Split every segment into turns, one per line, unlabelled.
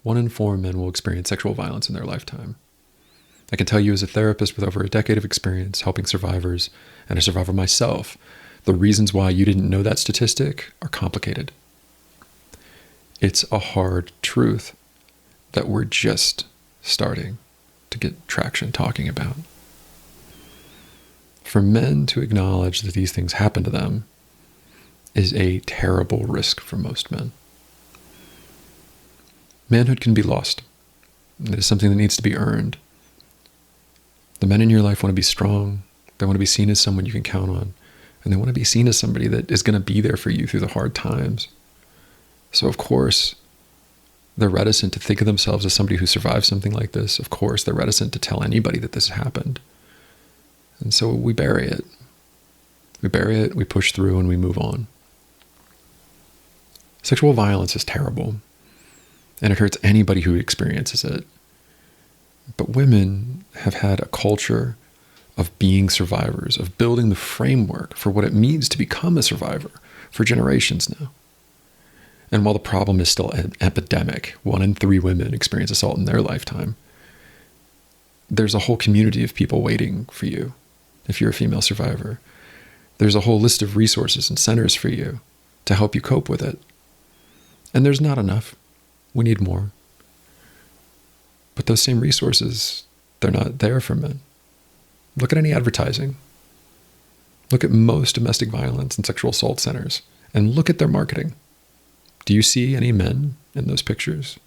1 in 4 men will experience sexual violence in their lifetime. I can tell you as a therapist with over a decade of experience helping survivors, and a survivor myself, the reasons why you didn't know that statistic are complicated. It's a hard truth that we're just starting to get traction talking about. For men to acknowledge that these things happen to them is a terrible risk for most men. Manhood can be lost. It is something that needs to be earned. The men in your life want to be strong. They want to be seen as someone you can count on. And they want to be seen as somebody that is going to be there for you through the hard times. So of course, they're reticent to think of themselves as somebody who survived something like this. Of course, they're reticent to tell anybody that this happened. And so we bury it. We bury it, we push through, and we move on. Sexual violence is terrible, and it hurts anybody who experiences it. But women have had a culture of being survivors, of building the framework for what it means to become a survivor for generations now. And while the problem is still an epidemic, 1 in 3 women experience assault in their lifetime, there's a whole community of people waiting for you if you're a female survivor. There's a whole list of resources and centers for you to help you cope with it. And there's not enough. We need more. But those same resources, they're not there for men. Look at any advertising. Look at most domestic violence and sexual assault centers, and look at their marketing. Do you see any men in those pictures,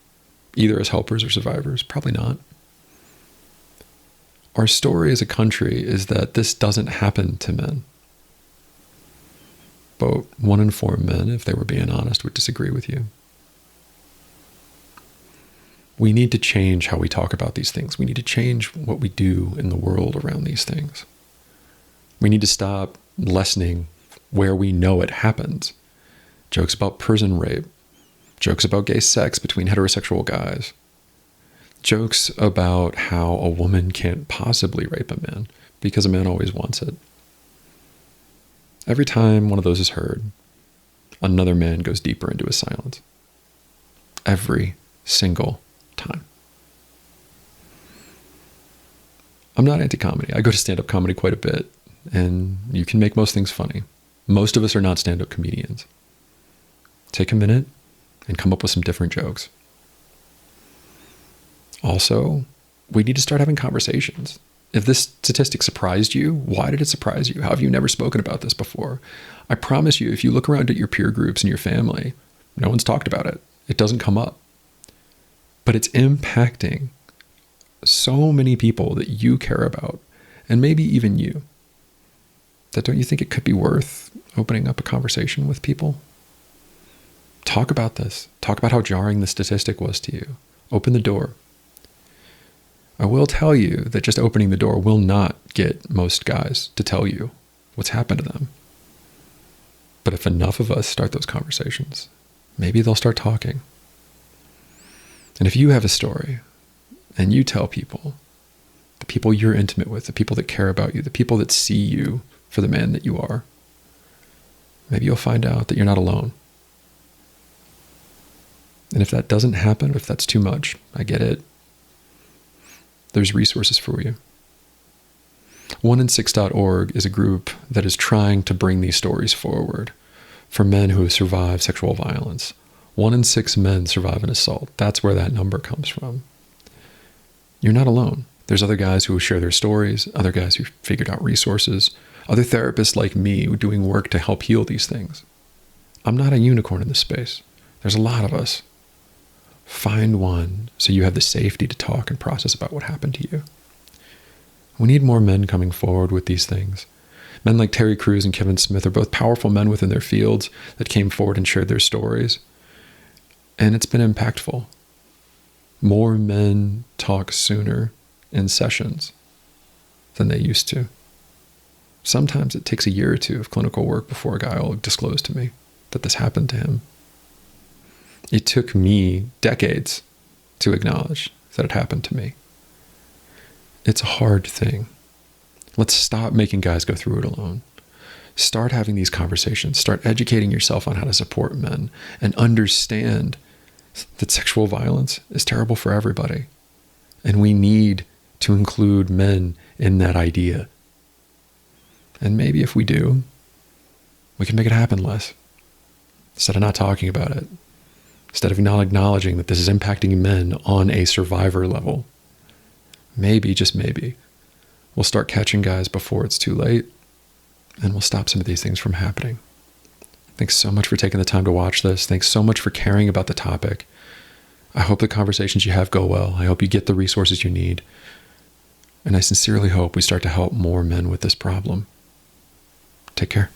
either as helpers or survivors? Probably not. Our story as a country is that this doesn't happen to men. But 1 in 4 men, if they were being honest, would disagree with you. We need to change how we talk about these things. We need to change what we do in the world around these things. We need to stop lessening where we know it happens. Jokes about prison rape, jokes about gay sex between heterosexual guys, jokes about how a woman can't possibly rape a man because a man always wants it. Every time one of those is heard, another man goes deeper into his silence. Every single time. I'm not anti-comedy. I go to stand-up comedy quite a bit, and you can make most things funny. Most of us are not stand-up comedians. Take a minute and come up with some different jokes. Also, we need to start having conversations. If this statistic surprised you, why did it surprise you? How have you never spoken about this before? I promise you, if you look around at your peer groups and your family, no one's talked about it. It doesn't come up. But it's impacting so many people that you care about, and maybe even you, that don't you think it could be worth opening up a conversation with people? Talk about this. Talk about how jarring the statistic was to you. Open the door. I will tell you that just opening the door will not get most guys to tell you what's happened to them. But if enough of us start those conversations, maybe they'll start talking. And if you have a story and you tell people, the people you're intimate with, the people that care about you, the people that see you for the man that you are, maybe you'll find out that you're not alone. And if that doesn't happen, if that's too much, I get it. There's resources for you. 1in6.org is a group that is trying to bring these stories forward for men who have survived sexual violence. 1 in 6 men survive an assault. That's where that number comes from. You're not alone. There's other guys who share their stories, other guys who figured out resources, other therapists like me who are doing work to help heal these things. I'm not a unicorn in this space. There's a lot of us. Find one so you have the safety to talk and process about what happened to you. We need more men coming forward with these things. Men like Terry Crews and Kevin Smith are both powerful men within their fields that came forward and shared their stories. And it's been impactful. More men talk sooner in sessions than they used to. Sometimes it takes a year or 2 of clinical work before a guy will disclose to me that this happened to him. It took me decades to acknowledge that it happened to me. It's a hard thing. Let's stop making guys go through it alone. Start having these conversations. Start educating yourself on how to support men and understand that sexual violence is terrible for everybody. And we need to include men in that idea. And maybe if we do, we can make it happen less. Instead of not talking about it. Instead of not acknowledging that this is impacting men on a survivor level. Maybe, just maybe, we'll start catching guys before it's too late, and we'll stop some of these things from happening. Thanks so much for taking the time to watch this. Thanks so much for caring about the topic. I hope the conversations you have go well. I hope you get the resources you need. And I sincerely hope we start to help more men with this problem. Take care.